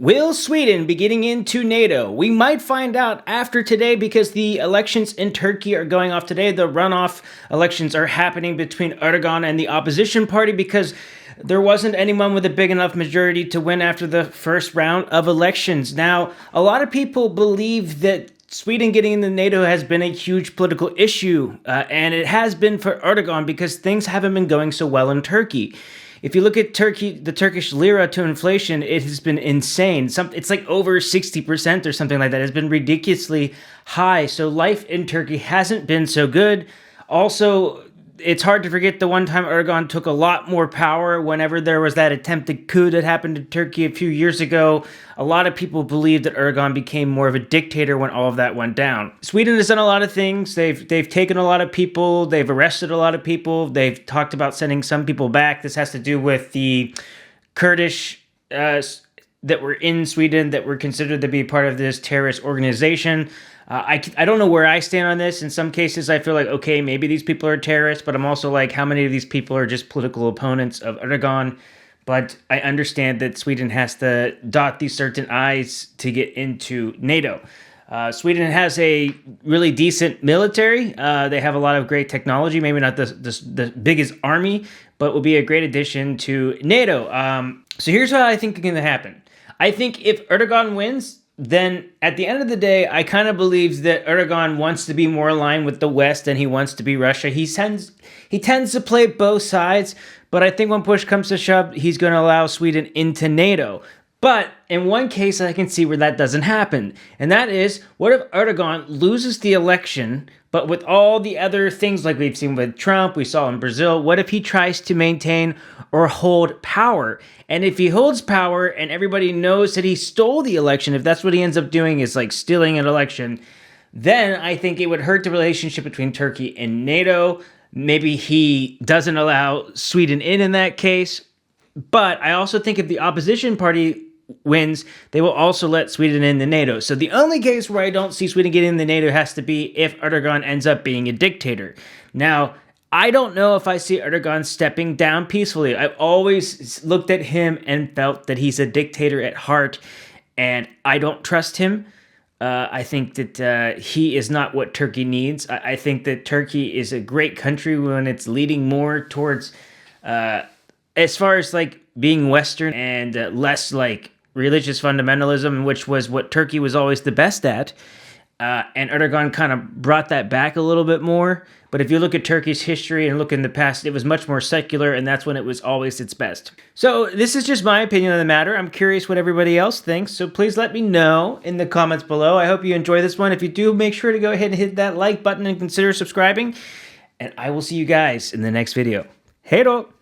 Will Sweden be getting into NATO? We might find out after today because the elections in Turkey are going off today. The runoff elections are happening between Erdogan and the opposition party because there wasn't anyone with a big enough majority to win after the first round of elections. Now, a lot of people believe that Sweden getting into NATO has been a huge political issue, and it has been for Erdogan because things haven't been going so well in Turkey. If you look at Turkey, the Turkish lira to inflation, it has been insane. It's like over 60% or something like that. It's been ridiculously high. So life in Turkey hasn't been so good. Also, it's hard to forget the one time Erdogan took a lot more power whenever there was that attempted coup that happened in Turkey a few years ago. A lot of people believe that Erdogan became more of a dictator when all of that went down. Sweden has done a lot of things. They've taken a lot of people. They've arrested a lot of people. They've talked about sending some people back. This has to do with the Kurdish that were in Sweden that were considered to be part of this terrorist organization. I don't know where I stand on this. In some cases, I feel like, okay, maybe these people are terrorists, but I'm also like, how many of these people are just political opponents of Erdogan? But I understand that Sweden has to dot these certain I's to get into NATO. Sweden has a really decent military. They have a lot of great technology, maybe not the biggest army, but will be a great addition to NATO. So here's what I think is going to happen. I think if Erdogan wins, then at the end of the day, I kind of believe that Erdogan wants to be more aligned with the West than he wants to be Russia. He tends to play both sides, but I think when push comes to shove, he's going to allow Sweden into NATO. But in one case, I can see where that doesn't happen. And that is, what if Erdogan loses the election, but with all the other things like we've seen with Trump, we saw in Brazil, what if he tries to maintain or hold power? And if he holds power and everybody knows that he stole the election, if that's what he ends up doing is like stealing an election, then I think it would hurt the relationship between Turkey and NATO. Maybe he doesn't allow Sweden in that case. But I also think if the opposition party wins, they will also let Sweden in the NATO. So the only case where I don't see Sweden getting in the NATO has to be if Erdogan ends up being a dictator. Now, I don't know if I see Erdogan stepping down peacefully. I've always looked at him and felt that he's a dictator at heart, and I don't trust him. I think that he is not what Turkey needs. I think that Turkey is a great country when it's leading more towards, as far as like being Western and less like religious fundamentalism, which was what Turkey was always the best at. And Erdogan kind of brought that back a little bit more. But if you look at Turkey's history and look in the past, it was much more secular, and that's when it was always its best. So this is just my opinion on the matter. I'm curious what everybody else thinks, so please let me know in the comments below. I hope you enjoy this one. If you do, make sure to go ahead and hit that like button and consider subscribing. And I will see you guys in the next video. Hej då!